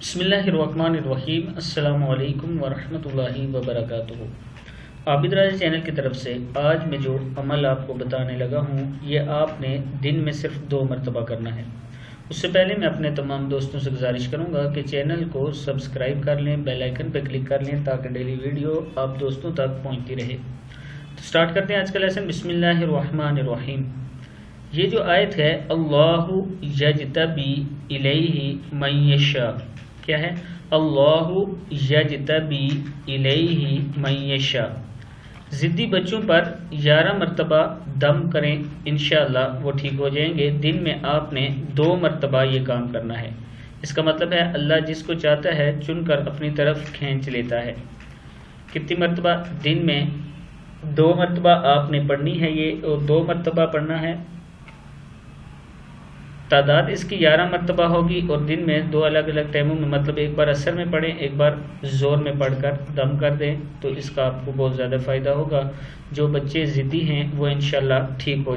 बिस्मिल्लाहिर्रहमानिर्रहीम। अस्सलामु अलैकुम वरहमतुल्लाहि वबरकातुहू। आबिद राजा चैनल की तरफ से आज मैं जो अमल आपको बताने लगा हूँ ये आपने दिन में सिर्फ 2 मरतबा करना है। उससे पहले मैं अपने तमाम दोस्तों से गुजारिश करूँगा कि चैनल को सब्सक्राइब कर लें, बेल आइकन पर क्लिक कर लें ताकि डेली वीडियो आप दोस्तों तक पहुँचती रहे। तो स्टार्ट करते हैं आज का लेसन। बिस्मिल्लाहिर्रहमानिर्रहीम। ये जो आयत है अल्लाहु यजतबी इलैहि मन यशा, क्या है? अल्लाहु यजतबी इलैहि मन यशा। ज़िद्दी बच्चों पर 11 मरतबा दम करें, इंशाअल्लाह वो ठीक हो जाएंगे। दिन में आपने 2 मरतबा ये काम करना है। इसका मतलब है अल्लाह जिसको चाहता है चुनकर अपनी तरफ खींच लेता है। कितनी मरतबा? दिन में 2 मरतबा आपने पढ़नी है ये, और 2 मरतबा पढ़ना है। तादाद इसकी 11 मरतबा होगी और दिन में 2 अलग अलग टाइमों में, मतलब एक बार असर में पढ़ें, एक बार ज़ोर में पढ़कर दम कर दें, तो इसका आपको बहुत ज़्यादा फ़ायदा होगा। जो बच्चे ज़िद्दी हैं वो इंशाअल्लाह ठीक हो